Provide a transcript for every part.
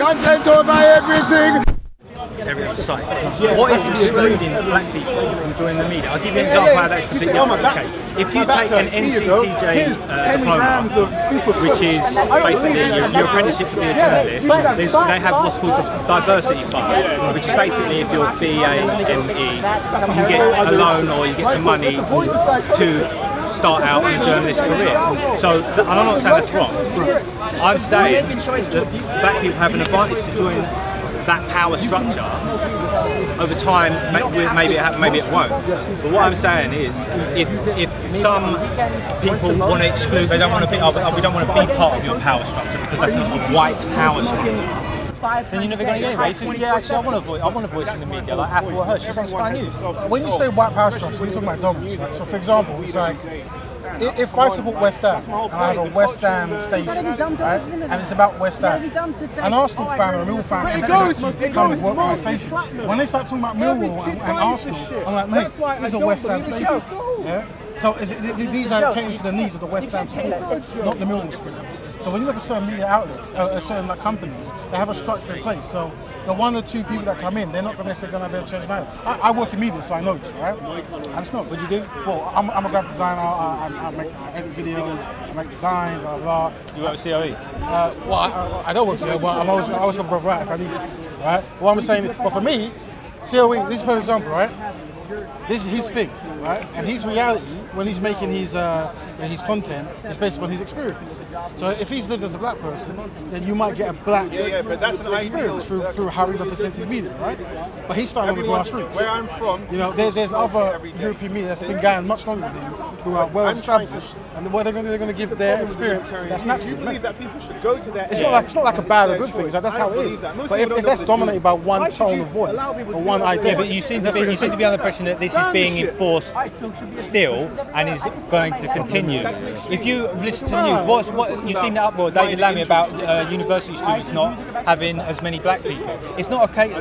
content over everything. Every site. What is excluding black people from joining the media? I'll give you an example how that's completely opposite the case. If you take an NCTJ diploma, which is basically your apprenticeship to be a journalist, they have what's called the diversity fund, which is basically if you're BA, ME, you get a loan or you get some money to start out in a journalist career. So, and I'm not saying that's wrong. I'm saying that black people have an advantage to join that power structure. Over time, maybe it happens, maybe it won't. But what I'm saying is, if some people want to exclude, they don't want to be, we don't want to be part of your power structure because that's not a white power structure. Then you're never going to get anywhere. You think, yeah, actually, I want a voice in the media, like Afua Hirsch, she's on Sky News. When you say white power structure, you're talking about dominance, right? So, for example, it's like, if I support West Ham, and I have a West Ham station, right, and it's about West Ham, an Arsenal fan or a Millwall fan can come and work for my station. When they start talking about Millwall and Arsenal, I'm like, mate, this is a West Ham station. Yeah? So these are catering to the needs of the West Ham supporters, not the Millwall supporters. So when you look at certain media outlets, certain companies, they have a structure in place. So the one or two people that come in, they're not necessarily going to be able to change my life. I work in media, so I know this, right? And it's not. What do you do? Well, I'm a graphic designer. I edit videos. I make design. Blah blah. You work with COE? Well, I don't work with COE, but I'm always going to provide if I need to. Right? What I'm saying, but for me, COE. This is a perfect example, right? This is his thing, right? And his reality when he's making his content is based on his experience. So if he's lived as a black person, then you might get a black but that's an experience through how he represents his media, right? But he's starting with grassroots. Where I'm from, you know, there's other European media that's been going much longer than him, who are well established, and what they're going to give their experience that's natural. You believe that people should go to that? It's not like a bad or good thing. That's how it is. But if that's dominated by one tone of voice or one idea, yeah, but you seem to be under the impression that this is being enforced still and is going to continue. If you listen to the news, what you've seen the uproar, David Lammy, about university students not having as many black people. It's not okay.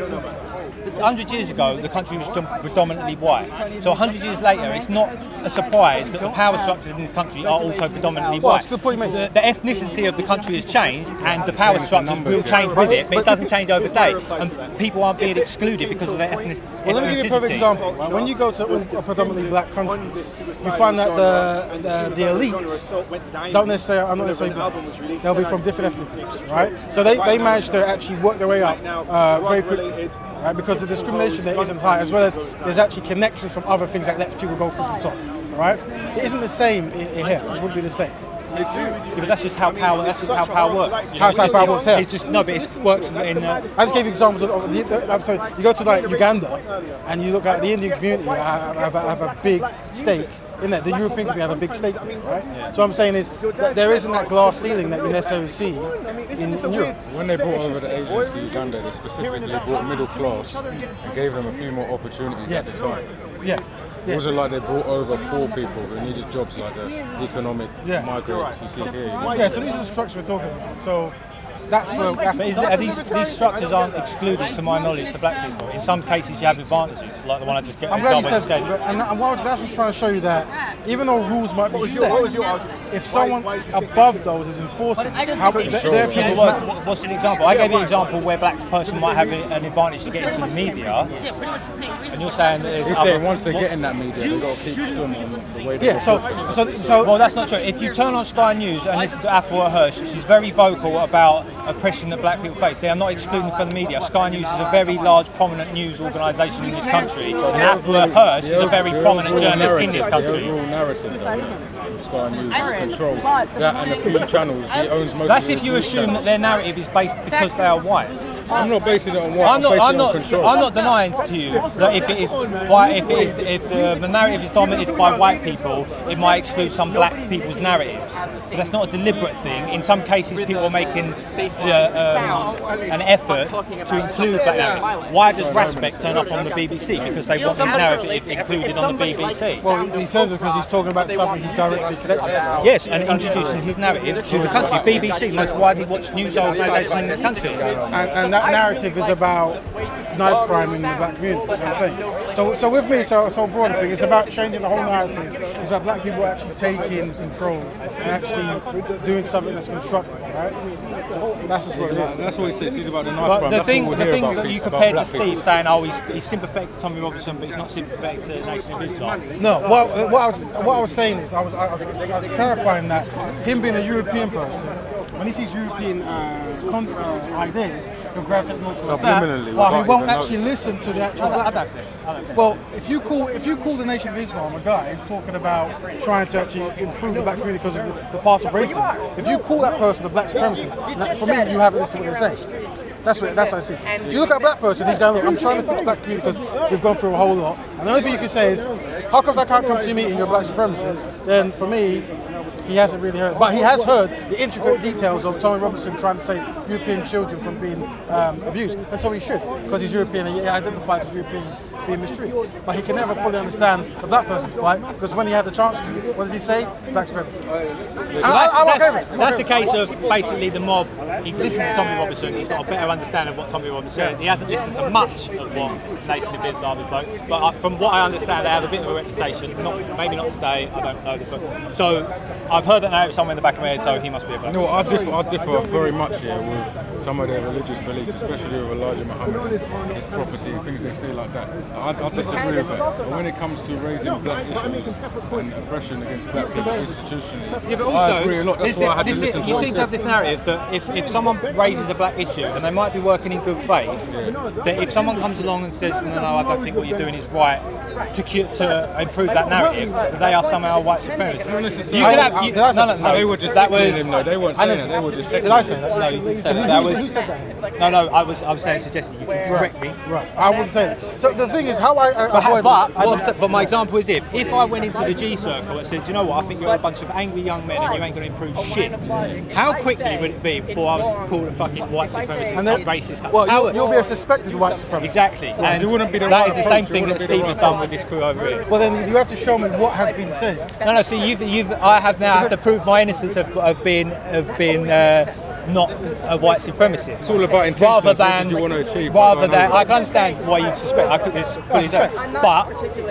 100 years ago, the country was predominantly white. So 100 years later, it's not a surprise that the power structures in this country are also predominantly white. That's a good point, mate. The ethnicity of the country has changed, and the power structures will change with it, but it doesn't change over day. And people aren't being excluded because of their ethnicity. Well, let me give you a perfect example. Right? When you go to all predominantly black countries, you find that the elites are not necessarily black. They'll be from different ethnic groups, right? So they manage to actually work their way up very quickly. Right, because the discrimination there isn't high, as well as there's actually connections from other things that lets people go through the top. Right? It isn't the same in here. It wouldn't be the same. Yeah, but that's just how power works. How's how power works here? It's just but it works in. I just gave you examples of you go to like Uganda, and you look at the Indian community have a big stake in that. The European community have a big stake in it, right? Yeah. So what I'm saying is that there isn't that glass ceiling that you necessarily see in Europe. When they brought over the Asians to Uganda, they specifically brought middle class and gave them a few more opportunities at the time. Yeah. It wasn't like they brought over poor people who needed jobs like the economic migrants you see here. You know? Yeah, so these are the structures we're talking about. So that's where. But these structures aren't excluded, to my knowledge, for black people. In some cases, you have advantages, like the one I just gave. I'm glad you said that. And that's what's trying to show you that even though rules might be set, if someone above those is enforcing, how their opinions matter. What's an example? I gave you an example where a black person might have an advantage to get into the media, and you're saying that he's saying once they get in that media, they've got to keep stood on the way they so well, that's not true. If you turn on Sky News and listen to Afua Hirsch, she's very vocal about oppression that black people face. They are not excluded from the media. Sky News is a very large, prominent news organisation in this country, and Afua Hirsch is a very prominent journalist in this country. The overall narrative, though, Sky News controls that and a few channels. He owns most. That's if you assume that their narrative is based because they are white. I'm not basing it on white. I'm not denying to you that if the narrative is dominated by white people, it might exclude some black people's narratives. But that's not a deliberate thing. In some cases, people are making an effort to include black narrative. Why does Raspect turn up on the BBC? Because they want his narrative included on the BBC. Well, he turns it because he's talking about something he's directly connected to. Yes, and introducing his narrative to the country. BBC, most widely watched news organisation in this country. And that narrative is about knife crime in the black community. That's what I'm saying. So with me, so broader thing, it's about changing the whole narrative. It's about black people actually taking control and actually doing something that's constructive, right? So that's just what it is. That's what he says. He's about the knife But crime. the That's thing what we hear about that you about compared to black Steve people. saying, oh, he's sympathetic to Tommy Robinson, but he's not sympathetic to Nation of Islam. No, what I was saying is I was clarifying that him being a European person, when he sees European ideas, he'll gravitate more towards that, Subliminally, while he without won't even actually listen to the actual I black. don't think. Well, if you call the Nation of Islam a guy who's talking about trying to actually improve the black community because of the part of racism, if you call that person a black supremacist, for me, you haven't listened to what they're saying. That's what I see. If you look at a black person, he's going, look, I'm trying to fix black community because we've gone through a whole lot. And the only thing you can say is, how come I can't come to your meeting, you're a black supremacist? Then for me, he hasn't really heard. But he has heard the intricate details of Tommy Robinson trying to save European children from being abused. And so he should, because he's European and he identifies with Europeans being mistreated. But he can never fully understand the black person's plight, because when he had the chance to, what does he say? Black supremacy. That's the case of basically the mob. He's listened to Tommy Robinson, he's got a better understanding of what Tommy Robinson said. He hasn't listened to much of what Nation of Islam is about. But from what I understand, they have a bit of a reputation. Maybe not today, I don't know. So I've heard that now somewhere in the back of my head, so he must be a black. No, I differ very much here with some of their religious beliefs, especially with Elijah Muhammad, his prophecy and things they say like that. I disagree with that. But when it comes to raising black issues and oppression against black people institutionally, Yeah, but also, I agree a lot. That's why I had to listen to you what he seem to have said. this narrative that if someone raises a black issue, and they might be working in good faith, that if someone comes along and says, no, I don't think what you're doing is right, to improve that narrative, that they are somehow white supremacists. Not necessarily. You could have, no, They were just that was. him though. They weren't saying it. They were just. Did I say that? No, you didn't say So that. who said that? No, I was saying suggesting you can correct me. Right, I wouldn't say that. So the thing is, how I avoid But my example is if I went into the G circle and said, do you know what, I think you're a bunch of angry young men and you ain't going to improve shit, how quickly would it be before I was called a fucking white supremacist and racist? Well, you'll be a suspected white supremacist. Exactly, and it wouldn't be the that right is the same approach, it thing that wouldn't be the Steve has right done with this crew over here. Well, then you have to show me what has been said. No. See, I have now to prove my innocence of being not a white supremacist. It's all about intentions. Rather What than, did you want to achieve? rather than, I can understand why you suspect. I could fully say, but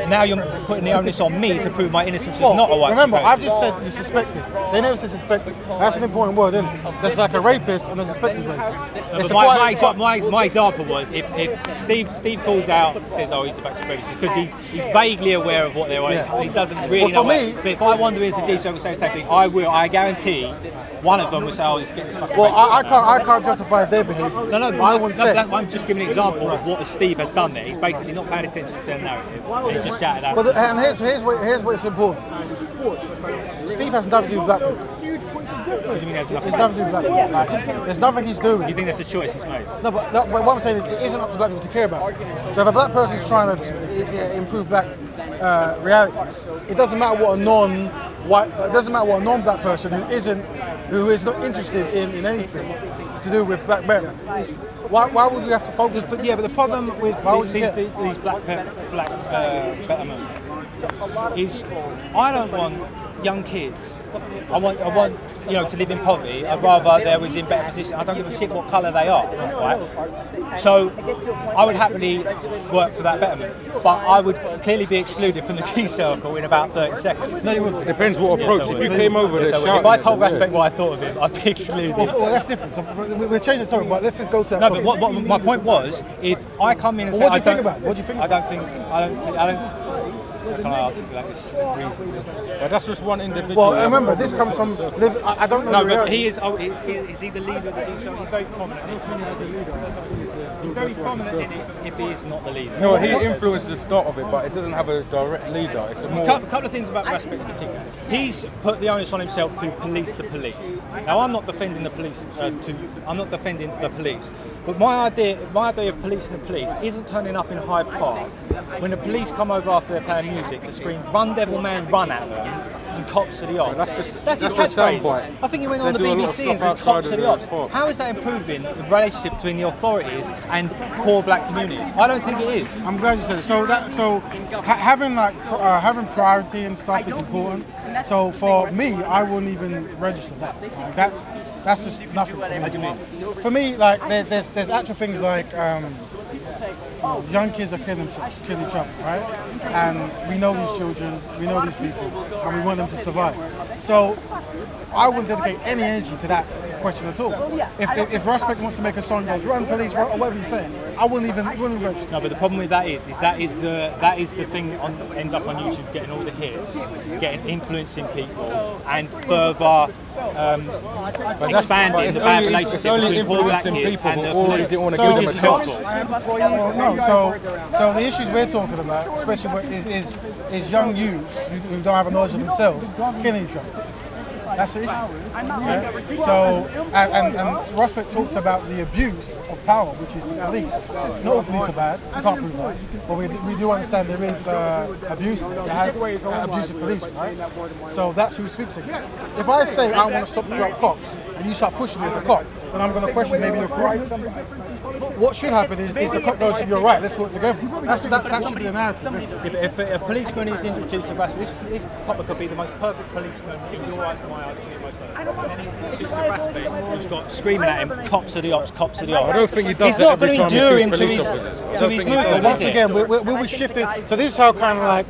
now you're putting the onus on me to prove my innocence as not a white remember, supremacist. I've just said you suspected. They never said suspected. That's an important word, isn't it? That's like a rapist and a suspected rapist. But my example was if Steve calls out and says, oh, he's a black supremacist, because he's vaguely aware of what they're on. Yeah. He doesn't really know. But if I wander into the D circle saying something, I guarantee one of them will say, oh, let's get this fucking Well, racist I can't justify their behaviour. I'm just giving an example of what Steve has done there. He's basically not paying attention to their narrative, and he just shouted out. And here's what's important. Steve has nothing to do with black people. What do you mean there's nothing? It's nothing to do with black people. Like, there's nothing he's doing. You think that's a choice he's made? No, but what I'm saying is it isn't up to black people to care about it. So if a black person is trying to improve black realities, it doesn't matter what a non-black person who is not interested in anything to do with black betterment. Why would we have to focus? But the problem with these black betterment is I don't want young kids. I want to live in poverty. I'd rather they was in better position. I don't give a shit what colour they are, right? So I would happily work for that betterment, but I would clearly be excluded from the G circle in about 30 seconds. No, you wouldn't. It depends what approach. If you came over there shouting, if I told Raspect what I thought of him, I'd be excluded. Well, that's different. So we're changing the topic, but let's just go to that No, topic. but what my point was, if I come in and say, what do you think about it? What do you think I about don't. Can I articulate this reasonably? But that's just one individual. Well, remember, this comes from. I don't know. No, the but reality. he is. Oh, is he the leader of the G circle? He's very prominent. He's very prominent in it if he is not the leader. No, he influenced the start of it, but it doesn't have a direct leader. It's a more. A couple of things about Raspect in particular. He's put the onus on himself to police the police. Now, I'm not defending the police. I'm not defending the police. But my idea of policing the police isn't turning up in Hyde Park when the police come over after they're playing music to scream "Run, Devil Man, Run" at them and "Cops to the ops." That's his a catchphrase. soundbite. I think he went They on the do a lot of BBC and stuff said "Cops outside to of the the ops." park. How is that improving the relationship between the authorities and poor black communities? I don't think it is. I'm glad you said it. So having priority and stuff is important. So for me, I wouldn't even register that. Like, that's just nothing to me. What do you mean? For me, like there's actual things like young kids are killing each other, right? And we know these children, we know these people, and we want them to survive. So I wouldn't dedicate any energy to that question at all. If Raspect wants to make a song that goes run police, or whatever he's saying, I wouldn't even register. No, but the problem with that is that is the thing that ends up on YouTube, getting all the hits, influencing people, and further expanding the bad relationship between poor black kids and the police. Didn't want to give them a chance. No, so the issues we're talking about, especially is young youths who don't have a knowledge of themselves killing each other. That's the issue. Yeah? So, and Raspect talks about the abuse of power, which is the police. Not all police are bad, you can't prove that. But we do understand there is abuse there. There has abusive police, right? So that's who he speaks against. If I say I want to stop the cops, and you start pushing me as a cop, then I'm going to question maybe you're correct. What should happen is the cop goes, you're right, let's work together. That should be the narrative. Yeah, but if a policeman is introduced to Raspect, this copper could be the most perfect policeman in your eyes, my eyes, could be the most perfect. And then he's introduced to Raspect, who's got screaming at him, cops are the ops, cops are the ops. I don't think he does that every time he sees police officers. To his movement. Once again, we're shifting. So this is how kind of like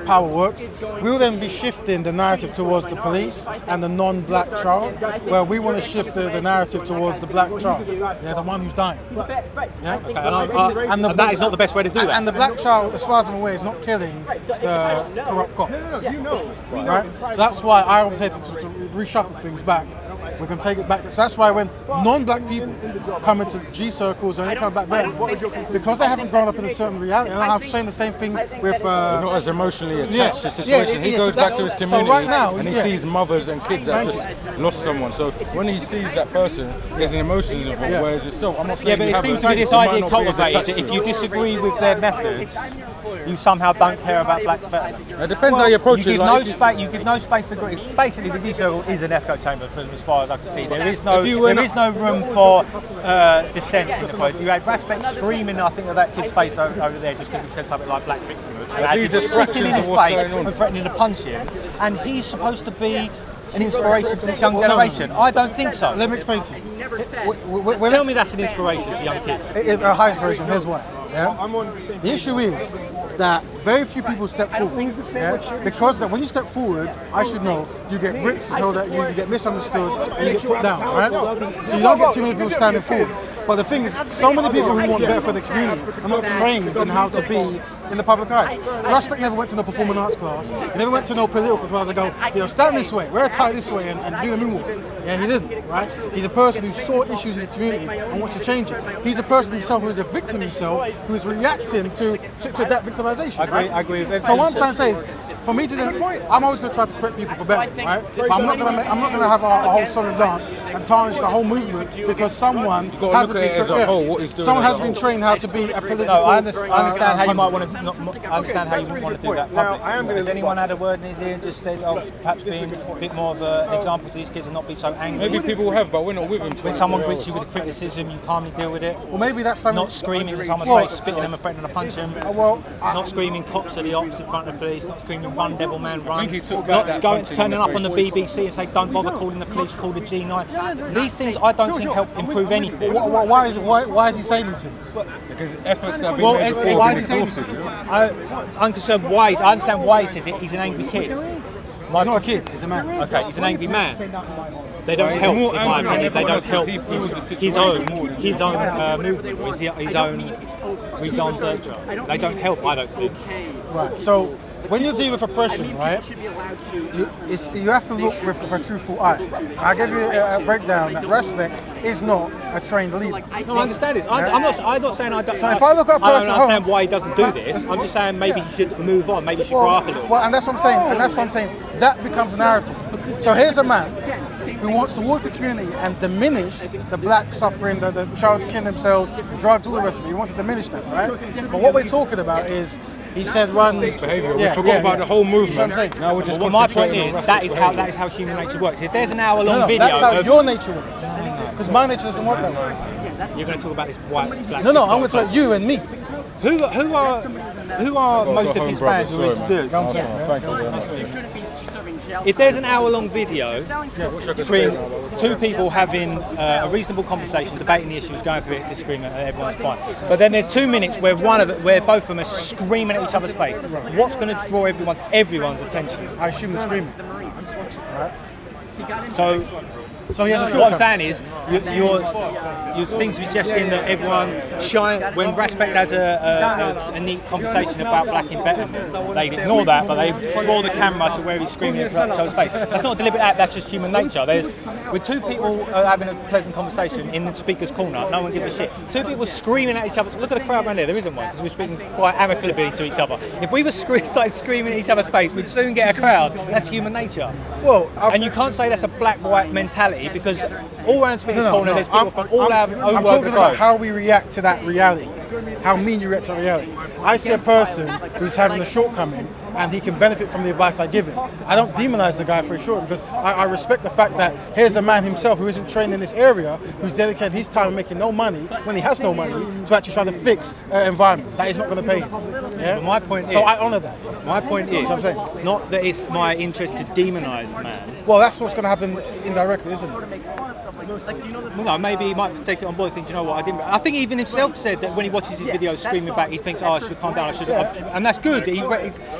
power works. We'll then be shifting the narrative towards the police and the non-black child, where we want to shift the narrative towards the black child. Yeah, the one who's dying. Yeah? Okay, and that is not the best way to do that. And the black child, as far as I'm aware, is not killing the corrupt cop. Right? So that's why I always say to reshuffle things back. We can take it back. So that's why when non-black people come into G circles or any kind of black belt, because they haven't grown up in a certain reality, and I'm saying the same thing with... not as emotionally attached to the situation. He goes back to his community and he sees mothers and kids that have just lost someone. So when he sees that person, there's an emotion involved, whereas yourself, I'm not saying but it seems to be this idea cultivated that if you disagree with their methods, you somehow don't care about black people. It depends how you approach it. You give no space to agree. Basically, the G circle is an echo chamber, as far as I can see. There is no room for dissent in the process. You had Raspect screaming, I think, at that kid's face over there just because he said something like black victimhood. And he's spitting in his face and threatening to punch him. And he's supposed to be an inspiration to this young generation. I don't think so. Let me explain to you. Tell me that's an inspiration to young kids. A high inspiration, here's why. Yeah? The issue is that very few people step forward. Yeah? Because that when you step forward, I should know, you get bricks hurled at you, you get misunderstood, and you get put down, right? So you don't get too many people standing forward. But the thing is, so many people who want better for the community are not trained in how to be in the public eye. Raspect never went to no performing arts class. He never went to no political class and go, stand this way, wear a tie this way, and do the moonwalk. Yeah, he didn't, right? He's a person who saw issues in his community and wants to change it. He's a person himself who is a victim himself, who is reacting to that victimization. I agree with everything. So what I'm trying to say is, for me to I'm always going to try to correct people for better, right? But I'm not going to have a whole song and dance and tarnish the whole movement because someone hasn't been trained how to be a political. No, I understand how you might want to. I understand how you want to do that publicly. Has anyone had a word in his ear and just said, perhaps being a bit more of an example to these kids and not be so angry? Maybe people have, but we're not with them. When someone greets you with a criticism, you calmly deal with it. Well, maybe that's something. Not screaming in someone's face, spitting them and threatening to punch them. Not screaming cops are the ops in front of the police. Not screaming run devil man run. I think he took back Not turning up on the BBC and say don't bother calling the police, call the G.A.N.G. These things I don't think help improve anything. Why is he saying these things? Because efforts have been made before. Why is he saying this? I'm concerned why. I understand why he says it. He's an angry kid. He's not a kid. He's a man. Okay, he's an angry man. They don't help, in my opinion. They don't help his own movement, or his own dirt trail. They don't help, I don't think. Right. So when you're dealing with oppression, right, you have to look with a truthful eye. I give you a breakdown that Raspect is not a trained leader. No, I understand this. I'm not saying I don't. So if I look at a person, I don't understand why he doesn't do this. I'm just saying maybe he should move on. Maybe he should grow up a little. Well, and that's what I'm saying. That becomes a narrative. So here's a man who wants to walk to the community and diminish the black suffering, the child killing themselves, the drugs, all the rest of it. He wants to diminish that, right? But what we're talking about is, he said run this behaviour. We forgot about the whole movement. Now we're just my point is that is how human nature works. If the's an hour-long video, that's how your nature works. Because my nature doesn't work that way. You're going to talk about this white, black. No, I'm going to talk about you and me. Who are most of his fans who is good? Thank you very much. if there's an hour-long video between two people having a reasonable conversation, debating the issues, going through it, disagreement, and everyone's fine. But then there's 2 minutes where where both of them are screaming at each other's face. What's going to draw everyone's attention? I assume they're screaming. Right? So he has a shortcut. what I'm saying is, you seem to be suggesting that everyone when Raspect has a neat conversation about blacking better, they ignore that, but they draw the camera to where he's screaming at each other's face. That's not a deliberate act, that's just human nature. With two people having a pleasant conversation in the speaker's corner, no one gives a shit. Two people screaming at each other. Look at the crowd around there is one, because we're speaking quite amicably to each other. If we started screaming at each other's face, we'd soon get a crowd. That's human nature. Well, and you can't say that's a black-white mentality, because all around Speaker's Corner there's people from all over the globe. I'm talking about how we react to that reality. How me and you react to reality. I see a person who's having a shortcoming and he can benefit from the advice I give him. I don't demonize the guy for his shortcoming, because I respect the fact that here's a man himself who isn't trained in this area, who's dedicated his time making no money when he has no money to actually try to fix an environment that is not going to pay him. Yeah? But my point so is, I honour that. My point is not that it's my interest to demonise the man. Well, that's what's going to happen indirectly, isn't it? Well, no, maybe he might take it on board and think, you know what, I think even himself said that when he watches his videos screaming back, he thinks, I should calm down, and that's good.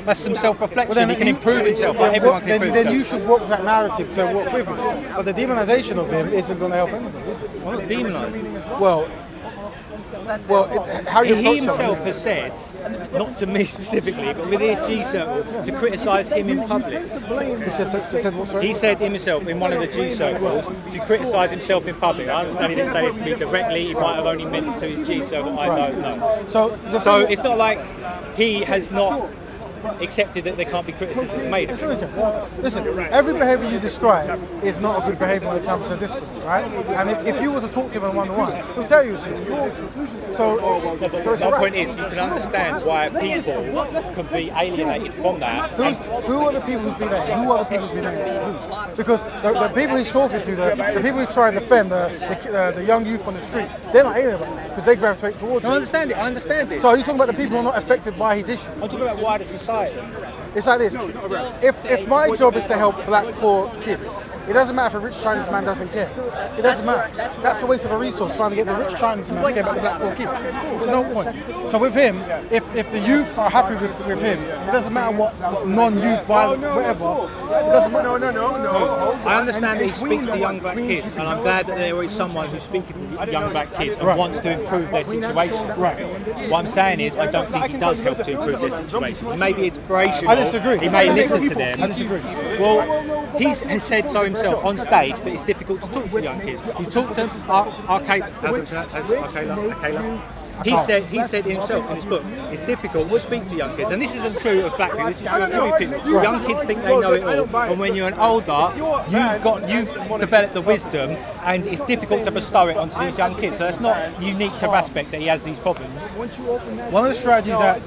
That's some self-reflection. He can improve himself. Everyone can improve then you should work with that narrative to work with him. But the demonisation of him isn't going to help anybody, is it? Well, not demonising. How you he himself has said, not to me specifically, but with his G circle, to criticise him in public. He said himself in one of the G circles to criticise himself in public. I understand he didn't say this to me directly. He might have only meant to his G circle. I don't know. So it's not like he has not accepted that there can't be criticism made of it. Listen, every behaviour you describe is not a good behaviour when it comes to discourse, right? And if you were to talk to him one-on-one, he'll tell you so. My point is, you can understand why people can be alienated from that. Who are the people who's been there? Who are the people who's been there? Who? Because the people he's talking to, the people he's trying to defend, the young youth on the street, they're not alienated because they gravitate towards him. I understand it. So are you talking about the people who are not affected by his issue? I'm talking about wider society. It's like this. If my job is to help black poor kids, it doesn't matter if a rich Chinese man doesn't care. It doesn't matter. That's a waste of a resource trying to get the rich Chinese man to care about the black poor kids. There's no point. So with him, if the youth are happy with him, it doesn't matter what non-youth violent, whatever. It doesn't matter. No. I understand that he speaks to young black kids, and I'm glad that there is someone who's speaking to young black kids and wants to improve their situation. Right. What I'm saying is, I don't think he does help to improve their situation. He may be inspirational. I disagree. He may listen to them. I disagree. Well, he has said so himself on stage that it's difficult to talk to young kids. You talk to them, He said himself in his book, it's difficult to speak to young kids, and this isn't true of black people. This is true of every people. Young kids think they know it all, and when you're an older, you've developed the wisdom, and it's difficult to bestow it onto these young kids. So that's not unique to Raspect that he has these problems. One of the strategies that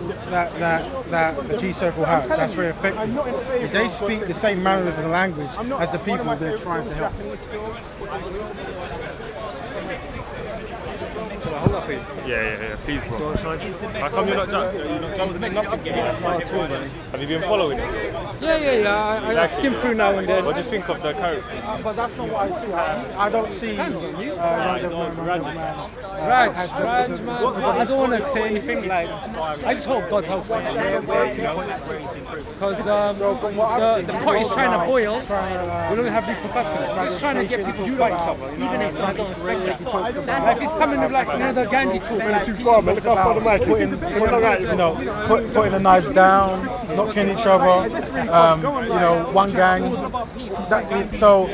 the G Circle have that's very effective is they speak the same mannerism and language as the people they're trying to help. Yeah, please, bro. How come you're not jumping? Have you been following it? Yeah. I skim through now and then. What do you think of the character? But that's not what I see. I don't see Raj, man. I don't want to say anything like. I just hope God helps him. Because the pot is trying to boil. We don't have repercussions. He's trying to get people to fight each other, even if I don't respect that. Like if he's coming with like another Gandhi talk, like, Too far, man. Look how far the mic is. Putting the knives down, not killing each other. One gang. So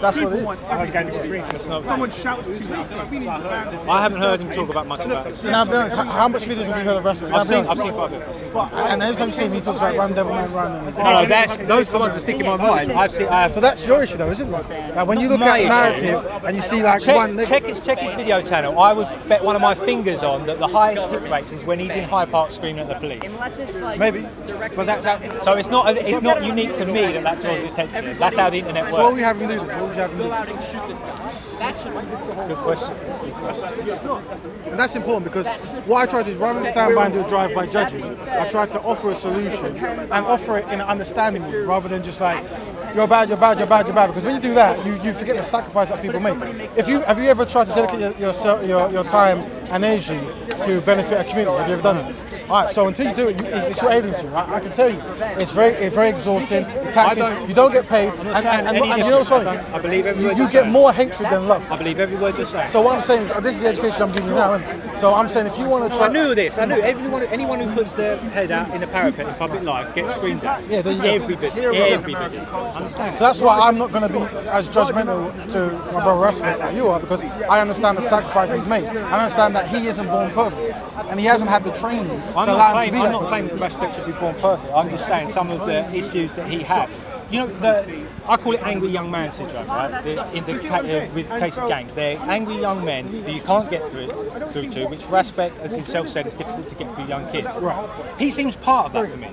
that's what it is. Someone shouts to you. I haven't heard him talk about much about it. Now, be honest, how much videos have you heard of Raspect? I've seen 5 of it. And every time you see him, he talks about Run Devil Man Run. No, those are the ones that stick in my mind. So that's your issue, though, isn't it? Like when you look at narrative and you see like check his video channel. I would bet one of my fingers on that the highest hit rate is when he's in Hyde Park screaming at the police. Maybe, but that. So it's not unique to me that draws attention. That's how the internet works. So what would you have him do? What would you have him do? Good question. And that's important because what I try to do is rather than stand by and do a drive-by judging, I try to offer a solution and offer it in an understanding way rather than just like, you're bad, you're bad, you're bad, you're bad. Because when you do that, you forget the sacrifice that people make. Have you ever tried to dedicate your time and energy to benefit a community? Have you ever done it? Alright, so until you do it, it's your alien to. I can tell you, it's very exhausting. The taxes, you don't get paid, and you know what's funny? I believe every word You get more hatred than love. I believe every word you're saying. So what I'm saying is, this is the education I'm giving you now, isn't it? So I'm saying if you want to try... I knew this. I knew anyone who puts their head out in the parapet in public life gets screamed at. Yeah, there you go. Everybody. Understand? So that's why I'm not going to be as judgmental to my brother Raspect like you are, because I understand the sacrifice he's made. I understand that he isn't born perfect, and he hasn't had the training to allow him to be that. I'm not claiming that Raspect should be born perfect. I'm just saying some of the issues that he had. You know, I call it angry young man syndrome, right? With the case of gangs, they're angry young men that you can't get through to, which Raspect, as himself said, is difficult to get through young kids. Right. He seems part of that to me.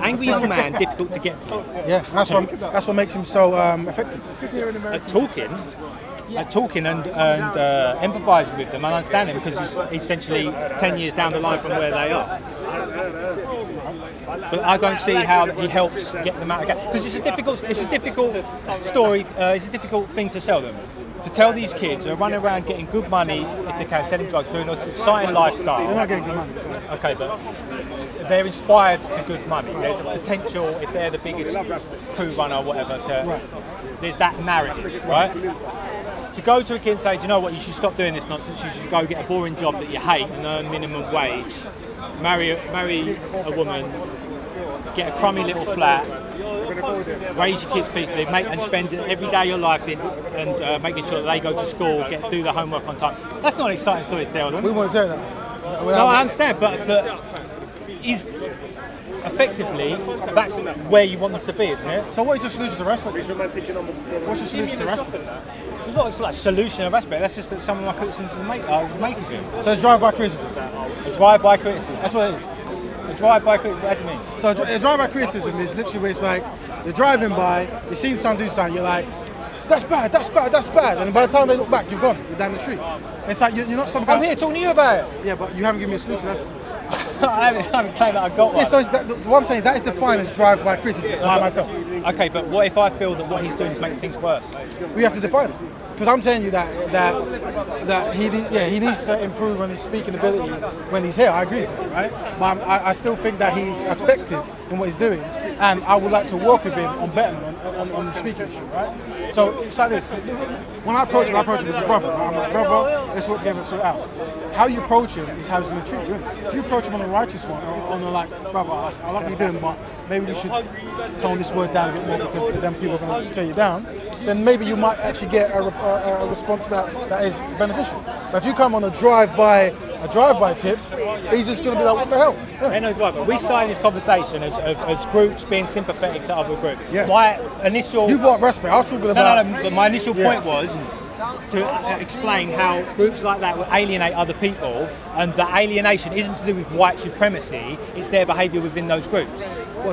Angry young man, difficult to get through. Yeah, and that's what makes him so effective. At talking and empathising with them and understanding, because he's essentially 10 years down the line from where they are. But I don't see how he helps get them out of gang. Because it's a difficult story, it's a difficult thing to sell them. To tell these kids who are running around getting good money, if they can, selling drugs, doing an exciting lifestyle. They're not getting good money. Okay, but they're inspired to good money. There's a potential, if they're the biggest crew runner or whatever, there's that narrative, right? To go to a kid and say, do you know what, you should stop doing this nonsense, you should go get a boring job that you hate and earn minimum wage, marry a woman, get a crummy little flat, raise your kids peacefully, and spend every day of your life in and making sure that they go to school, do the homework on time. That's not an exciting story to tell them. We won't say that. No, I understand, but is effectively that's where you want them to be, isn't it? So what is your solution to Raspect? What's your solution to Raspect? It's not like a solution of Raspect, that's just that some of my criticisms I make of him. So it's drive-by criticism. A drive-by criticism. That's what it is. A drive-by criticism, what do you mean? So a drive-by criticism is literally where it's like, you're driving by, you've seen someone do something, you're like, that's bad, that's bad, that's bad. And by the time they look back, you've gone, you're down the street. It's like, you're not stopping. I'm here talking to you about it. Yeah, but you haven't given me a solution, have you? I haven't claimed that I got one. Yeah, so what I'm saying is that is defined as drive-by criticism by myself. Okay, but what if I feel that what he's doing is making things worse? We have to define it. Because I'm telling you that he needs to improve on his speaking ability when he's here. I agree with that, right? But I still think that he's effective in what he's doing, and I would like to work with him on betterment on the speaking issue, right? So it's like this. When I approach him as a brother. I'm like, brother, let's work together and sort it out. How you approach him is how he's going to treat you. If you approach him on a righteous one, or on a like, brother, I like what you're doing, but maybe we should tone this word down a bit more because then people are going to tear you down, then maybe you might actually get a response that is beneficial. But if you come on a drive-by tip, he's just going to be like, what the hell? Yeah. Ain't no drive-by. We started this conversation as groups being sympathetic to other groups. Yeah. My initial... You brought Raspect. I was talking about... No, but my initial point was to explain how groups like that will alienate other people, and the alienation isn't to do with white supremacy, it's their behaviour within those groups.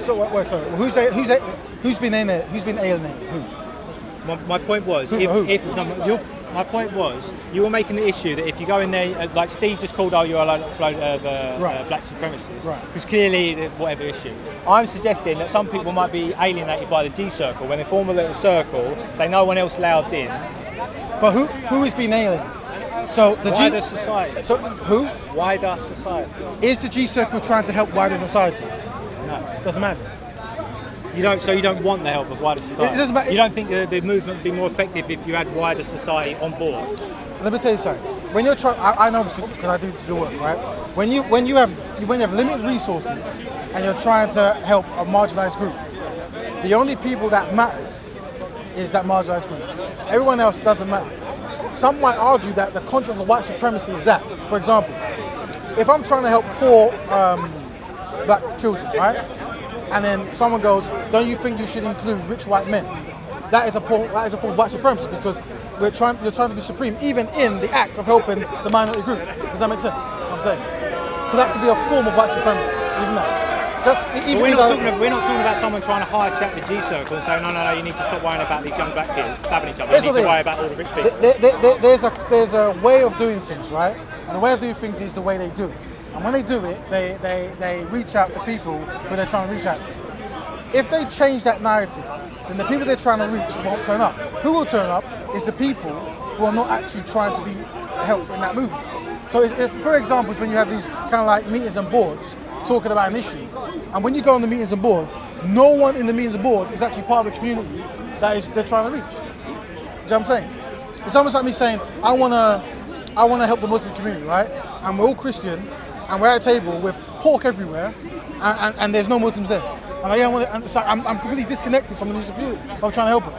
Sorry, who's been alienated? Who? My point was, my point was, you were making the issue that if you go in there, like Steve just called, you're a load of black supremacists, because clearly, whatever issue. I'm suggesting that some people might be alienated by the G circle when they form a little circle, say no one else allowed in. But who is being alienated? So the wider society. So who? Wider society. Is the G circle trying to help wider society? No. Doesn't matter. You don't want the help of wider society. It doesn't matter. You don't think the movement would be more effective if you had wider society on board? Let me tell you something. When you're trying, I know this because I do the work, right? When you have limited resources and you're trying to help a marginalized group, the only people that matters is that marginalized group. Everyone else doesn't matter. Some might argue that the concept of white supremacy is that. For example, if I'm trying to help poor black children, right? And then someone goes, don't you think you should include rich white men? That is a form of white supremacy because you're trying to be supreme even in the act of helping the minority group. Does that make sense? What I'm saying. So that could be a form of white supremacy, even that. We're not talking about someone trying to hijack the G circle and saying, no, you need to stop worrying about these young black kids stabbing each other. You need to worry about all the rich people. There's a way of doing things, right? And the way of doing things is the way they do it. And when they do it, they reach out to people who they're trying to reach out to. If they change that narrative, then the people they're trying to reach won't turn up. Who will turn up is the people who are not actually trying to be helped in that movement. So, for example, when you have these kind of like meetings and boards talking about an issue, and when you go on the meetings and boards, no one in the meetings and boards is actually part of the community they're trying to reach. Do you know what I'm saying? It's almost like me saying, I wanna help the Muslim community, right? And we're all Christian, and we're at a table with pork everywhere, and there's no Muslims there. And it's like I'm completely disconnected from the Muslim community, so I'm trying to help them.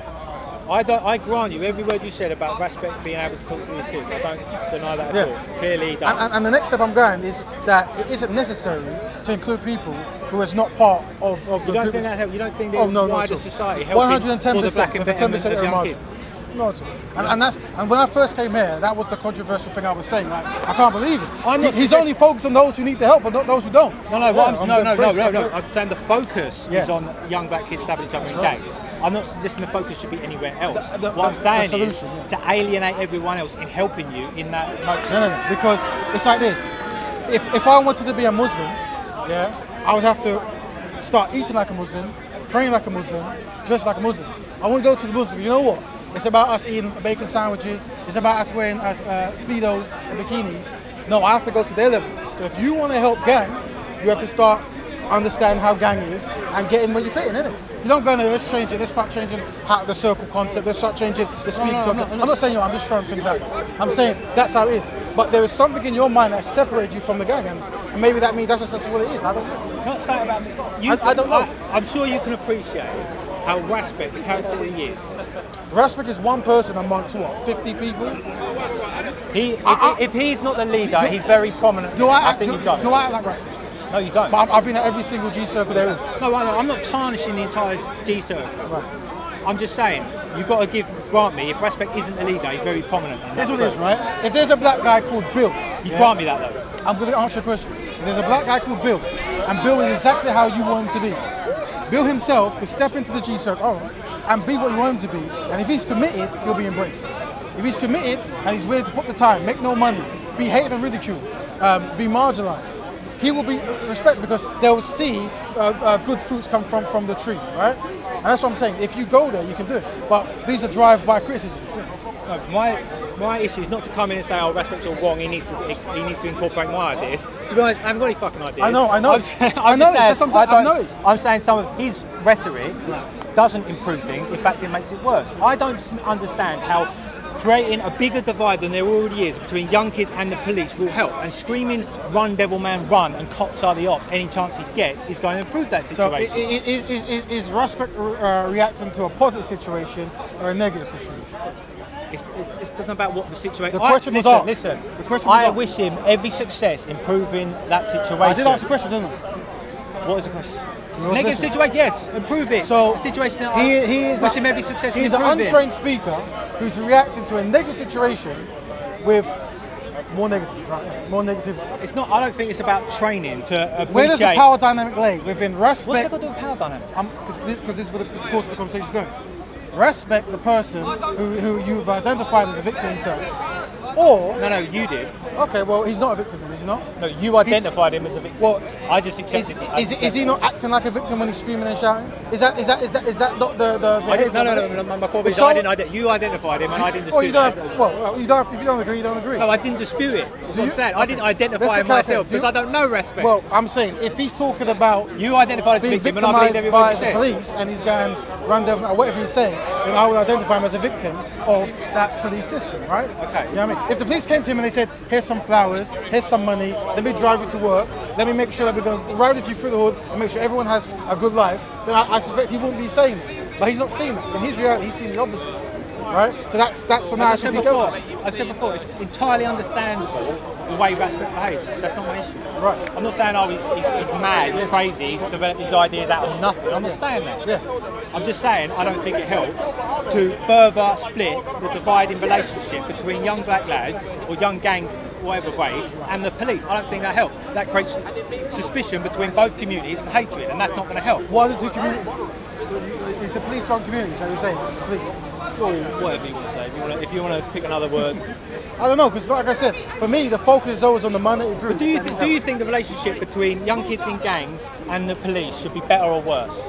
I grant you every word you said about Raspect being able to talk to these kids. I don't deny that at all. Clearly he does. And the next step I'm going is that it isn't necessary to include people who is not part of the group. You don't think that helps? You don't think the wider society helping 110% for the black and 10% of young kids? No, at all. And when I first came here, that was the controversial thing I was saying. Like, I can't believe it. He's only focused on those who need the help, but not those who don't. No. I'm saying the focus is on young black kids stabbing each other in gangs. I'm not suggesting the focus should be anywhere else. What I'm saying is to alienate everyone else in helping you in that. No. Because it's like this. If I wanted to be a Muslim, I would have to start eating like a Muslim, praying like a Muslim, dressed like a Muslim. I won't go to the Muslim. You know what? It's about us eating bacon sandwiches. It's about us wearing Speedos and bikinis. No, I have to go to their level. So if you want to help gang, you have to start understanding how gang is and get in where you fit in, innit? You don't go in there, let's change it, let's start changing the circle concept, let's start changing the speed concept. I'm not saying I'm just throwing things out. I'm saying that's how it is. But there is something in your mind that separates you from the gang, and maybe that means that's just what it is. I don't know. Not saying about me. I don't know. I'm sure you can appreciate how Raspect, the character that he is. Raspect is one person amongst 50 people? If he's not the leader, he's very prominent. Do I think you don't. Do I act like Raspect? No, you don't. But I've been at every single G circle there is. No, I'm not tarnishing the entire G circle. Right. I'm just saying, you've got to grant me, if Raspect isn't the leader, he's very prominent. That's what it is, right? If there's a black guy called Bill. You grant me that though. I'm going to answer your question. If there's a black guy called Bill, and Bill is exactly how you want him to be. Bill himself could step into the G circle and be what you want him to be. And if he's committed, he'll be embraced. If he's committed and he's willing to put the time, make no money, be hated and ridiculed, be marginalized, he will be respected because they'll see good fruits come from the tree, right? And that's what I'm saying. If you go there, you can do it. But these are drive-by criticisms. No, my issue is not to come in and say, oh, Raspect's all wrong, he needs to incorporate my ideas. To be honest, I haven't got any fucking ideas. I know. I've noticed. I'm saying some of his rhetoric doesn't improve things, in fact it makes it worse. I don't understand how creating a bigger divide than there already is between young kids and the police will help, and screaming "Run, devil man, run" and "Cops are the ops" any chance he gets is going to improve that situation. So is Raspect reacting to a positive situation or a negative situation? It doesn't about what the situation. The question was asked. Listen. The question was I asked. wish him every success improving that situation. I did ask the question, didn't I? What was the question? Negative situation, yes, improve it. So situation that he wish him every success. He's an untrained speaker who's reacting to a negative situation with more negative. Right? More negative. It's not. I don't think it's about training to appreciate. Where does the power dynamic lay within Raspect? What's that got to do with power dynamic? Because this is where the course of the conversation is going. Raspect the person who you've identified as a victim himself. Or no, you did. Okay, well he's not a victim, is he not? No, you identified him as a victim. Well, I just accepted. Is he not acting like a victim when he's screaming and shouting? Is that not the No. My core is you identified him and I didn't dispute it. If you don't agree, you don't agree. No, I didn't dispute it. That's what I'm saying. I didn't identify him myself because I don't know Raspect. Well, I'm saying if he's talking about you identified as a victim and I believe every word you said. Police and he's going run devil or whatever he's saying, then I would identify him as a victim of that police system, right? Okay. You know what I mean? If the police came to him and they said, here's some flowers, here's some money, let me drive you to work, let me make sure that we're going to ride with you through the hood and make sure everyone has a good life, then I suspect he wouldn't be saying it. But he's not seeing that. In his reality, he's seeing the opposite. right? So that's the As I narrative said you before, go. it's entirely understandable the way Raspect behaves. That's not my issue. Right. I'm not saying, he's mad, he's crazy, he's developed these ideas out of nothing. I'm not saying that. Yeah. I'm just saying I don't think it helps to further split the dividing relationship between young black lads or young gangs, whatever race, and the police. I don't think that helps. That creates suspicion between both communities and hatred, and that's not going to help. What are the two communities? Is the police one community? So you're saying the police? Or whatever you want to say. If you want to pick another word. I don't know, because like I said, for me the focus is always on the money. But do you think the relationship between young kids in gangs and the police should be better or worse?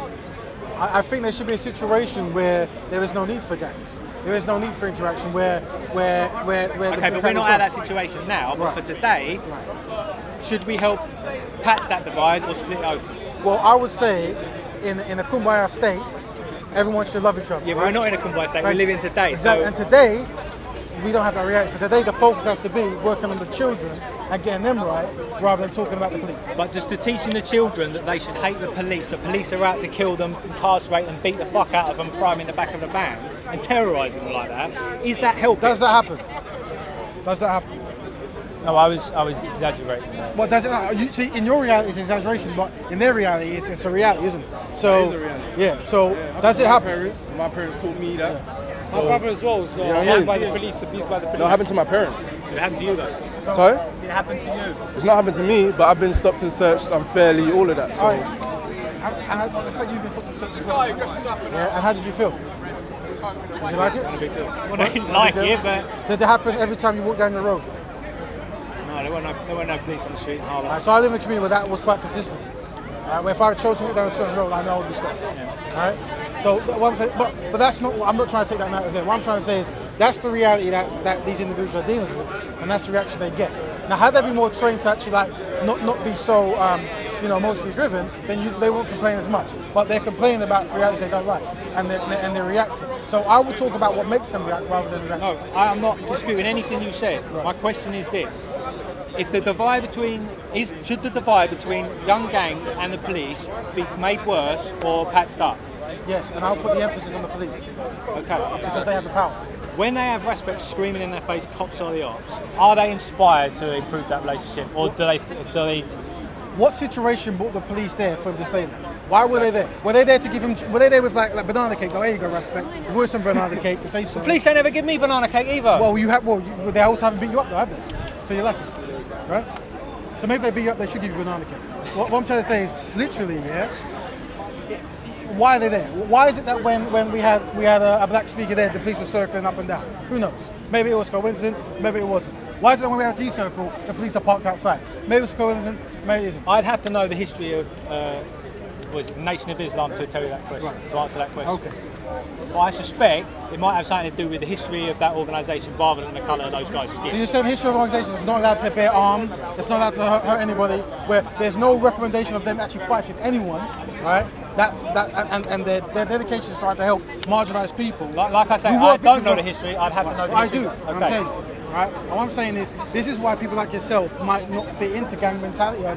I think there should be a situation where there is no need for gangs. There is no need for interaction where Okay, but we're not at that situation now. But for today, should we help patch that divide or split it open? Well, I would say in a kumbaya state, everyone should love each other. Yeah, but right? we're not in a kumbaya state. We're living today. Exactly. So And today, we don't have that reality. So today, the focus has to be working on the children and getting them right, rather than talking about the police. But just to teaching the children that they should hate the police are out to kill them, incarcerate them, beat the fuck out of them, throw them in the back of the van, and terrorise them like that, is that helping? Does that happen? Does that happen? No, I was exaggerating that. Well, does it not? You see, in your reality, it's exaggeration, but in their reality, it's a reality, isn't it? So, It is a reality. yeah. So, Yeah, does it happen? My parents taught me that. My brother as well, so Yeah, abused yeah. by the police, abused by the police. No, it happened to my parents. It happened to you guys. Sorry? It happened to you. It's not happened to me, but I've been stopped and searched unfairly, all of that. So, Alright. And I suspect you've been something such as well. Yeah. And how did you feel? Did you like it? Not a big deal. Well, I didn't like it, but Did it happen every time you walk down the road? no, there weren't no police on the street in Harlem. Right, so I live in a community where that was quite consistent. Right, where if I chose to walk down a certain road, I know I would be stopped. Right? So what I'm saying, but that's not. I'm not trying to take that narrative there. What I'm trying to say is that's the reality that these individuals are dealing with, and that's the reaction they get. Now, had they been more trained to actually not be so emotionally driven, then they won't complain as much. But they're complaining about realities they don't like, and they're reacting. So I will talk about what makes them react rather than react. No, I'm not disputing anything you said. Right. My question is this: should the divide between young gangs and the police be made worse or patched up? Yes, and I'll put the emphasis on the police Okay. because they have the power. When they have Raspect screaming in their face, "Cops are the ops," are they inspired to improve that relationship, or do they? What situation brought the police there for him to say that? Why were they there? Were they there to give him? Were they there with like banana cake? Oh, here you go, Raspect. With some banana cake to say so. Police ain't never give me banana cake either. Well, they also haven't beat you up though, have they? So you're lucky, right? So maybe if they beat you up, they should give you banana cake. What I'm trying to say is, literally, yeah. Why are they there? Why is it that when we had a black speaker there, the police were circling up and down? Who knows? Maybe it was coincidence. Maybe it wasn't. Why is it that when we have a G-circle, the police are parked outside? Maybe it was coincidence. Maybe it isn't. I'd have to know the history of Nation of Islam to tell you that question, to answer that question. Okay. But I suspect it might have something to do with the history of that organisation rather than the colour of those guys' skin. So you're saying the history of organisations is not allowed to bear arms, it's not allowed to hurt anybody, where there's no recommendation of them actually fighting anyone, right? And their dedication is trying to help marginalised people. Like I say, I don't know the history. I'd have to know the I history. do. Okay. I'm telling you. Right? And what I'm saying is, this is why people like yourself might not fit into gang mentality or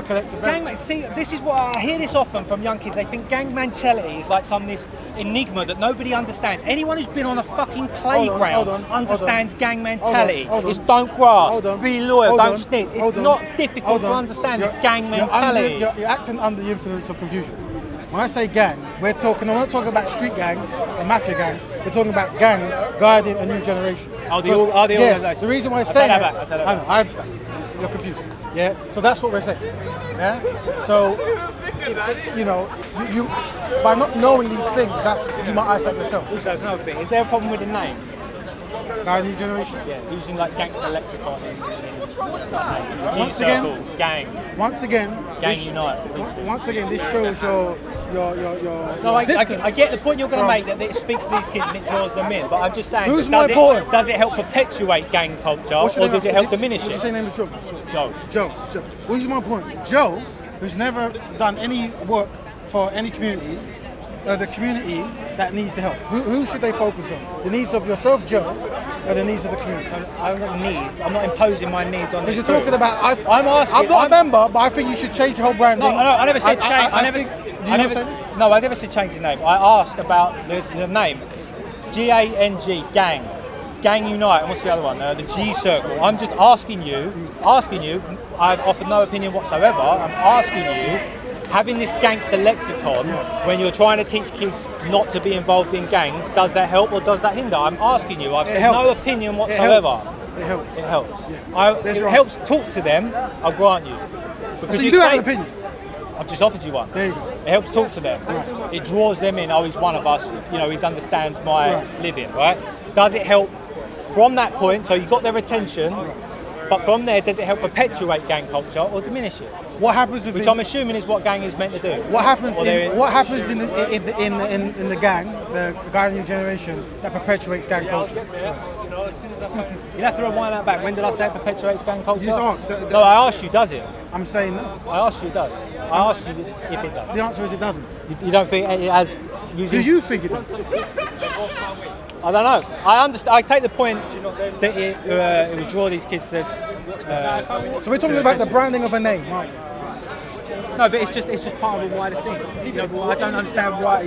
collective. See, this is what I hear this often from young kids. They think gang mentality is like this enigma that nobody understands. Anyone who's been on a fucking playground understands gang mentality. It's don't grasp, be loyal, don't snitch. It's not difficult to understand this gang mentality. You're acting under the influence of confusion. When I say gang, we're not talking about street gangs or mafia gangs. We're talking about gang guiding a new generation. The yes, organisation. the reason why I say that, I know, I understand. You're confused. Yeah, so that's what we're saying. Yeah, so you by not knowing these things, you might isolate yourself. Also, there's another thing. Is there a problem with the name? Guide a new generation. Yeah, using like gangster lexicon. Once again, gang. Once again, Gang unite. Once again, this shows your No, I distance get the point you're going to from- make that it speaks to these kids and it draws them in. But I'm just saying, Who's my boy? does it help perpetuate gang culture What's your or name? does it help diminish Did you it? say name was Joe? Joe. Joe. Which is my point. Joe, who's never done any work for any community, the community that needs the help. Who should they focus on? The needs of yourself, Joe, or the needs of the community? I've got needs. I'm not imposing my needs on Because this you're talking group. about. I'm asking. I'm not a member, but I think you should change your whole branding. No, I never said change. Did you not say this? No, I never said change the name. I asked about the name. G.A.N.G, gang. Gang Unite, and what's the other one? The G Circle. I'm just asking you, I've offered no opinion whatsoever, I'm asking you, having this gangster lexicon when you're trying to teach kids not to be involved in gangs, does that help or does that hinder? I'm asking you, I've said no opinion whatsoever. It helps. It helps. Yeah. It helps talk to them, I'll grant you. Because So you do have an opinion? I've just offered you one. There you go. It helps talk to them. Right. It draws them in. Oh, he's one of us. You know, he understands my living, right? Does it help from that point? So you got their attention, but from there, does it help perpetuate gang culture or diminish it? What happens with Which I'm assuming is what gang is meant to do. What happens in the gang, the guy in your generation that perpetuates gang culture? You'll have to rewind that back. When did I say it perpetuates gang culture? You just asked. No, I asked you, does it? I'm saying no. I asked you, it does. I asked you if it does. The answer is it doesn't. You don't think it has using... Do you think it does? I don't know. I understand. I take the point that it would draw these kids to... So we're talking about the branding of a name, right? No, but it's just part of a wider thing. You know, I don't understand why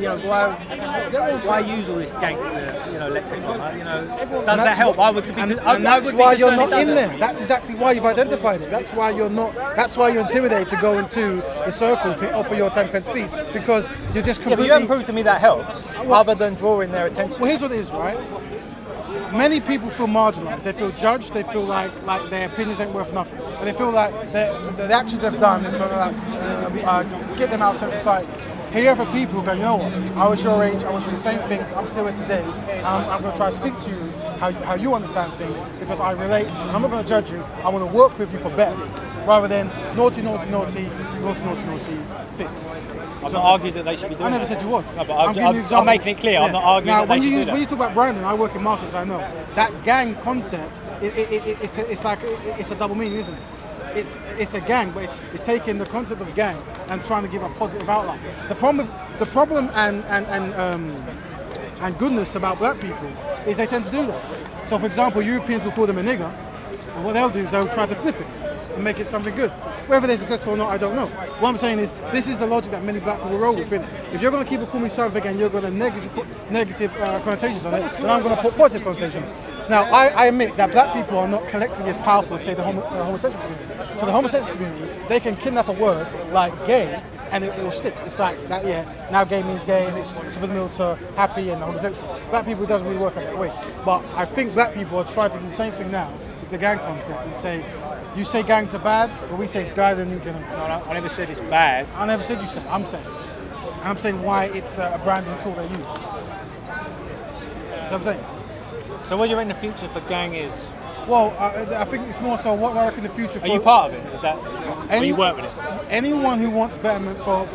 use all this gangster, lexicon. You know, does that help? That's why you're not in there. That's exactly why you've identified it. That's why you're not. That's why you're intimidated to go into the circle to offer your 10-pence piece, because you're just completely. Yeah, but you haven't proved to me that helps, other than drawing their attention. Well, here's what it is, right? Many people feel marginalised. They feel judged. They feel like their opinions ain't worth nothing. And they feel like the actions they've done is going to get them out of society. Here you have people who go, you know what? I was your age. I went through the same things. I'm still here today. I'm going to try to speak to you how you understand things, because I relate. And I'm not going to judge you. I want to work with you for better, rather than naughty, fix. I'm not arguing that they should be doing I never that. said you was. No, but I'm giving you examples. I'm making it clear. Yeah. I'm not arguing now, that they should do that. When you talk about branding, I work in markets, I know. That gang concept, it's a double meaning, isn't it? It's a gang, but it's taking the concept of gang and trying to give a positive outline. The problem and goodness about black people is they tend to do that. So, for example, Europeans will call them a nigger, and what they'll do is they'll try to flip it and make it something good. Whether they're successful or not, I don't know. What I'm saying is, this is the logic that many black people roll with. If you're going to keep calling me something and you're going to negative connotations on it, then I'm going to put positive connotations. Now, I admit that black people are not collectively as powerful as, say, the homosexual community. So the homosexual community, they can kidnap a word like gay and it will stick. It's like, that, now gay means gay and it's subliminal to happy and homosexual. Black people, it doesn't really work out that way. But I think black people are trying to do the same thing now with the gang concept and say, you say gangs are bad, but we say it's guys in the new generation. No, I never said it's bad. I never said you said. I'm saying. And I'm saying why it's a branding tool they use. That's what I'm saying. So what do you reckon the future for gang is? Well, I think it's more so what I reckon the future for... Are you part of it? Is that... Or you work with it? Anyone who wants betterment for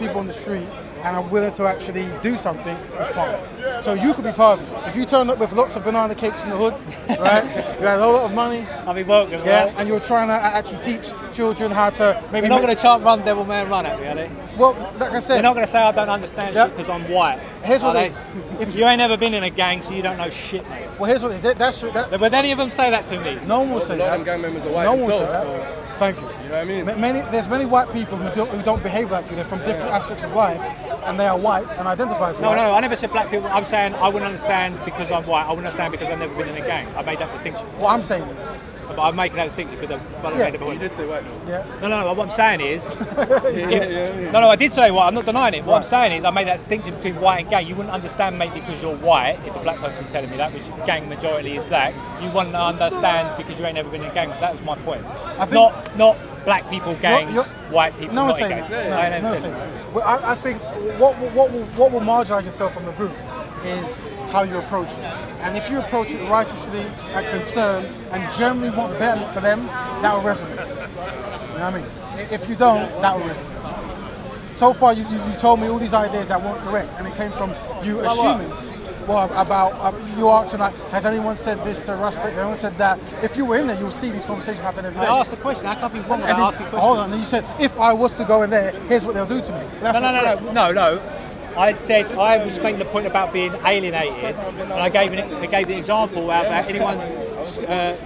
people on the street and are willing to actually do something is part of it. So you could be part of it. If you turn up with lots of banana cakes in the hood, right? You had a lot of money. I'll be welcome, right? And you're trying to actually teach children how to maybe... You're not going to chant "Run, Devil Man, Run" at me, are they? Well, like I said... You're not going to say I don't understand shit because I'm white. Here's what it is. If you ain't never been in a gang, so you don't know shit, mate. Well, here's what it is. That's would any of them say that to me? No one will say that. A lot of them gang members are white themselves, so... Thank you. You know what I mean? There's many white people who don't behave like you. They're from different aspects of life, and they are white and identify as white. No, I never said black people. I'm saying I wouldn't understand because I'm white. I wouldn't understand because I've never been in a gang. I made that distinction. What I'm saying is... But I'm making that distinction because I made the point. You did say white though. Yeah. No. What I'm saying is... Yeah. No, I did say white. I'm not denying it. What I'm saying is I made that distinction between white and gang. You wouldn't understand, mate, because you're white. If a black person's telling me that, which gang majority is black, you wouldn't understand because you ain't never been in a gang. That was my point. I think not black people gangs, white people no not one's in gangs. saying that. No one's saying that. Well, I think what will marginalise yourself from the group is how you approach it. And if you approach it righteously and concerned and generally want betterment for them, that will resonate. You know what I mean? If you don't, that will resonate. So far, you told me all these ideas that weren't correct, and it came from you assuming. Well, about you asking like, has anyone said this to Raspect? Anyone said that? If you were in there, you'll see these conversations happen every day. I asked the question. How can I be wrong about asking questions? Hold on. And you said, if I was to go in there, here's what they'll do to me. No. I said I was making the point about being alienated, and I gave the example about anyone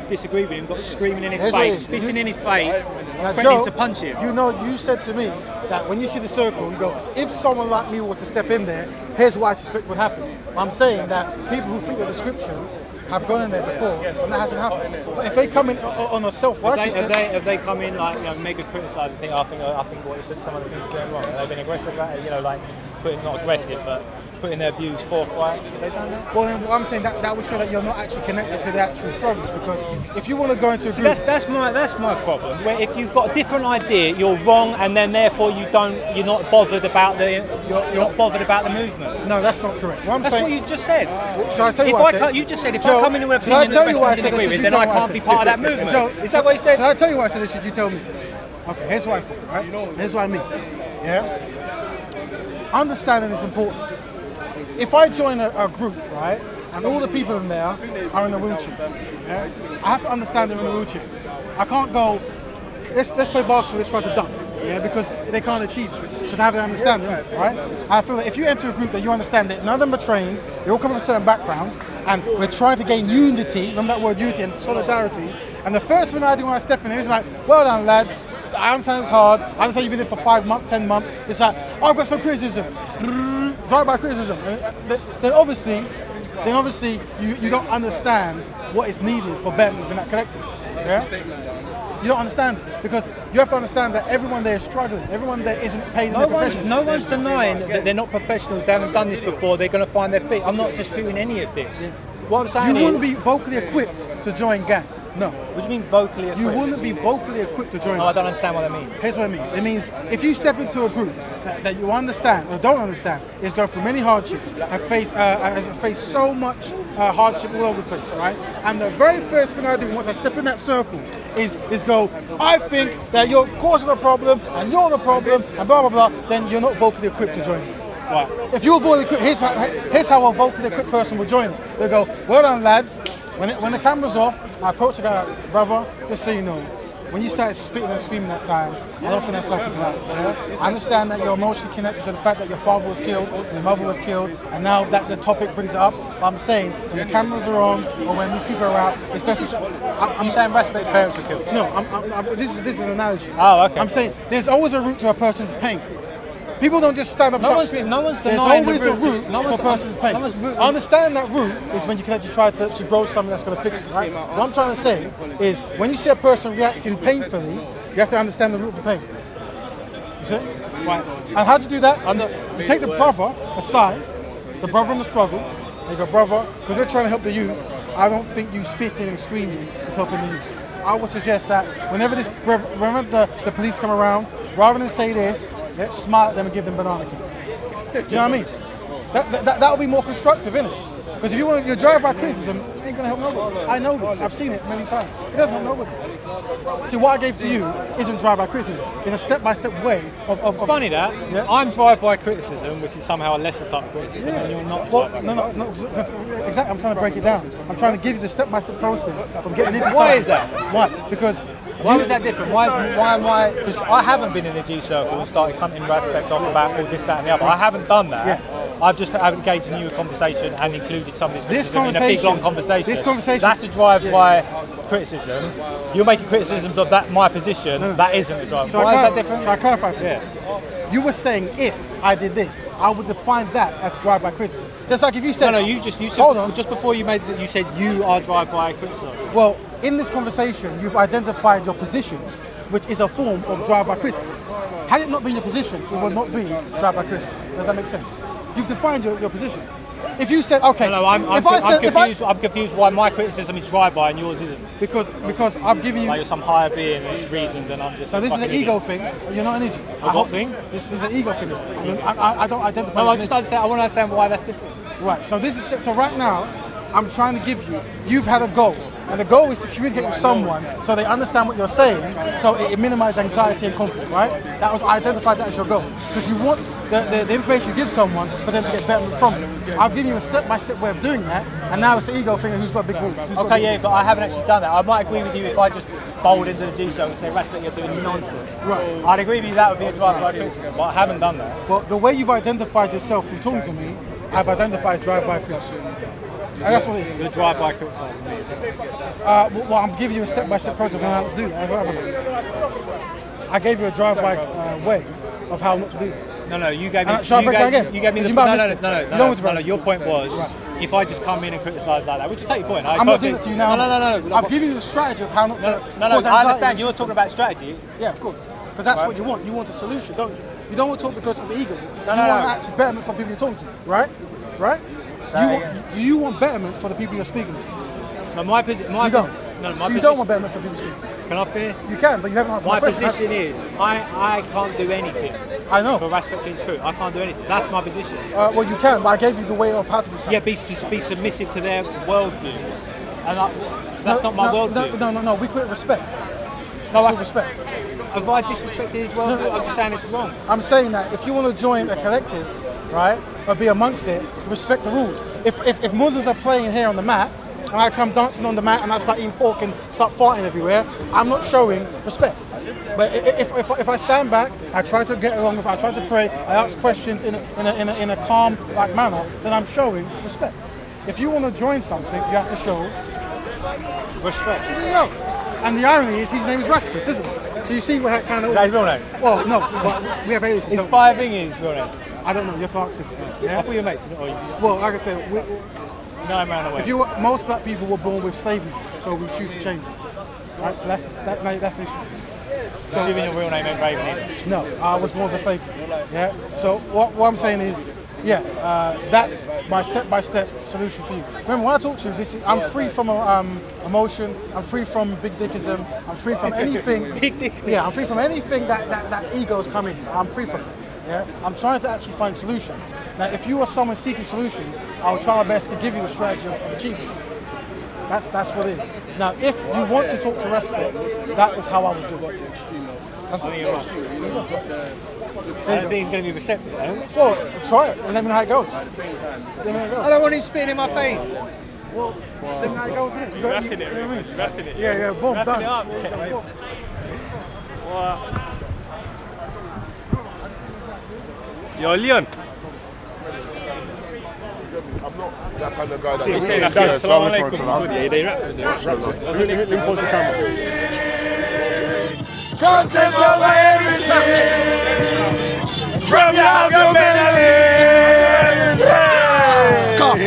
disagreed with him, got screaming in his face, spitting in his face, threatening to punch him. You know, you said to me, that when you see the circle, you go, if someone like me was to step in there, here's what I suspect would happen. I'm saying that people who fit your description have gone in there before, and that hasn't happened. But if they come in on a self-righteous... Have they come in like, mega criticising, I think what some of the things are going wrong? Have they been aggressive about it? Like not aggressive, but putting their views forthright. Have they done that? Well, then what I'm saying that would show that you're not actually connected to the actual struggles, because if you want to go into a group... That's my problem. Where if you've got a different idea, you're wrong, and then therefore you're not bothered about the movement. No, that's not correct. That's what you've just said. Shall I tell you what I said? You just said if I come in with an opinion that the rest didn't agree with, then I can't be part of that movement. Is that what you said? Shall I tell you what I said, or should you tell me? Okay, here's what I said, right? Here's what I mean. Yeah? Understanding is important. If I join a group, right, and all the people in there are in a wheelchair, yeah, I have to understand they're in a wheelchair. I can't go, let's play basketball, let's try to dunk, yeah, because they can't achieve it, because I have to understand it, right? I feel that if you enter a group that you understand that none of them are trained, they all come from a certain background, and we're trying to gain unity, remember that word unity, and solidarity, and the first thing I do when I step in there is like, well done lads, I understand it's hard, I understand you've been there for 5 months, 10 months, it's like, oh, I've got some criticisms, drive-by criticism, then obviously you don't understand what is needed for betting within that collective, yeah? You don't understand it, because you have to understand that everyone there is struggling, everyone there isn't paid in their profession. No one's denying that they're not professionals, they haven't done this before, they're going to find their feet. I'm not disputing any of this. Yeah. What I'm saying you wouldn't be vocally equipped to join G.A.N.G. No. What do you mean vocally equipped? You wouldn't be vocally equipped to join. No, I don't understand what that means. Here's what it means. It means if you step into a group that you understand or don't understand, is go through many hardships, have faced so much hardship all over the place, right? And the very first thing I do once I step in that circle is go, I think that you're causing a problem and you're the problem and blah, blah, blah, then you're not vocally equipped to join them. Right. If you're vocally equipped, here's how a vocally equipped person will join it. They'll go, well done lads. When the camera's off, I approach the guy, brother, just so you know, when you started spitting and screaming that time, I don't think that's something right. Yeah? I understand that you're emotionally connected to the fact that your father was killed, your mother was killed, and now that the topic brings it up. But I'm saying, when the cameras are on, or when these people are out, especially... I'm saying Raspect's parents were killed? No, this is an analogy. Oh, okay. I'm saying, there's always a route to a person's pain. People don't just stand up and start spitting. No one's There's denying always the a route to a person's pain. Understand that route is when you can actually try to grow something that's going to fix it, right? So what I'm trying to say is, when you see a person reacting painfully, you have to understand the root of the pain. You see? Right. And how do you do that? You take the brother aside, the brother in the struggle, and you go, brother, because we're trying to help the youth, I don't think you spitting and screaming is helping the youth. I would suggest that whenever the police come around, rather than say this, let's smile at them and give them banana cake. Do you know what I mean? That would be more constructive, innit? Because if you want your drive-by criticism, it ain't gonna help nobody. I know this. I've seen it many times. It doesn't help nobody. See, what I gave to you isn't drive-by criticism. It's a step-by-step way of. It's funny that I'm drive-by criticism, which is somehow a lesser type of criticism, and you're not. Well, no. Exactly. I'm trying to break it down. I'm trying to give you the step-by-step process of getting into. Why is that? Why? Because. Why was that different? Why am I? Because I haven't been in the G circle and started cutting Raspect off about all this, that, and the other. I haven't done that. Yeah. I've just engaged in a conversation and included some of this criticism in a big long conversation. This conversation. That's a drive-by criticism. You're making criticisms of my position. No. That isn't a drive. Why is that different? Shall I clarify for you? You were saying if I did this, I would define that as drive-by criticism. Just like if you said. No, you said. Hold on. Just before you made it, you said you are drive-by criticism. Well, in this conversation, you've identified your position, which is a form of drive-by criticism. Had it not been your position, it would not be drive-by criticism. Does that make sense? You've defined your position. If you said, okay, no, I'm confused why my criticism is drive-by and yours isn't. Because I've given you. Like you're some higher being, this reason, than I'm just. So this is an ego thing. You're not an idiot. What thing? This is an ego thing. I don't identify. No, I just understand. I want to understand why that's different. Right. So right now, I'm trying to give you. You've had a goal. And the goal is to communicate with someone so they understand what you're saying, so it minimizes anxiety and conflict, right? I identified that as your goal. Because you want the information you give someone for them to get better from it. I've given you a step-by-step way of doing that, and now it's the ego thing of who's got big balls. Okay, yeah, but I haven't actually done that. I might agree with you if I just bowled into the G-show and say, Raspect, you're doing nonsense. Right. I'd agree with you that would be a drive-by criticism, but I haven't done that. But the way you've identified yourself through talking to me, I've identified drive-by criticism. And that's what it is. It's drive-by criticism. Well, I'm giving you a step-by-step process on how to do that. I gave you a drive-by way of how not to do it. No, you gave me. Shall I break down again? You gave me the. You No. You don't want to break Your point was, if I just come in and criticise like that, which I take your point. I'm not doing it to you now. No. I've given you a strategy of how not to. No. cause I anxiety. understand you're talking about strategy. Yeah, of course. Because that's what you want. You want a solution, don't you? You don't want to talk because of ego. You No. want actually betterment for the people you're talking to, right? Do you want betterment for the people you're speaking to? No, my position. You don't. No, So my you position. don't want betterment for the people you're speaking to. Can I finish? You can, but you haven't answered my My question. position is, I can't do anything. I know. For Raspect his crew, I can't do anything. That's my position. Well, you can, but I gave you the way of how to do something. Yeah, be submissive to their worldview, and that's not my worldview. No. We call it respect. No, It's respect. Have I disrespected his worldview? I'm just saying it's wrong. I'm saying that if you want to join a collective, right, or be amongst it, respect the rules. If Muslims are playing here on the mat, and I come dancing on the mat and I start eating pork and start farting everywhere, I'm not showing respect. But if I stand back, I try to get along with, I try to pray, I ask questions in a calm like manner, then I'm showing respect. If you want to join something, you have to show respect. There you go. And the irony is, his name is Raspect, isn't it? So you see what kind of. Is that his real name? Well, no, but we have aliases. It's Fire Thingy's real name. I don't know. You have to ask him. Yeah? I thought you were mates. Well, like I said, No, I'm around the way. if you most black people were born with slave names, so we choose to change it. Right? So that's the issue. So assuming your real name ain't Raven either. No, I was born with a slave name. Yeah. So what I'm saying is, that's my step-by-step solution for you. Remember, when I talk to you, I'm free from emotion. I'm free from big dickism. I'm free from anything. Yeah, I'm free from anything that egos come in. I'm free from it. Yeah, I'm trying to actually find solutions. Now, if you are someone seeking solutions, I'll try my best to give you a strategy of achieving it. That's what it is. Now, if you want to talk to Raspect, that is how I would do it. That's I don't think he's going to be receptive, though. Well, try it and let me know how it goes. I don't want him spitting in my face. Well, let me know how it goes, innit? You're wrapping it, really. You're wrapping it. Yeah, boom, Wrapping done. it up. Yo, Leon. I'm not that kind of guy that He's saying Assalamu alaikum. Yeah, they wrapped it. Let me pause the camera. Can't take over everything from your melody.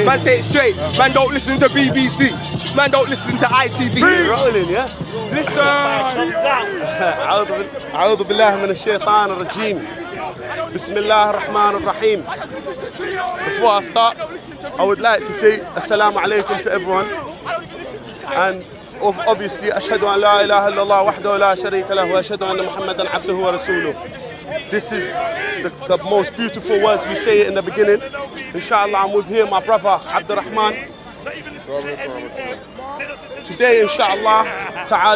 Man, say it straight. Man, don't listen to BBC. Man, don't listen to ITV. Rolling, yeah? Listen. أعوذ بالله من الشيطان الرجيم. بسم الله الرحمن الرحيم. Before I start, I would like to say Assalamu alaikum to everyone. And obviously, أشهد أن لا إله إلا الله وحده لا شريك له وأشهد أن محمدا عبده ورسوله. This is the most beautiful words we say in the beginning. Inshallah, I'm with here, my brother Abdurrahman. Today, inshallah, ta'ala.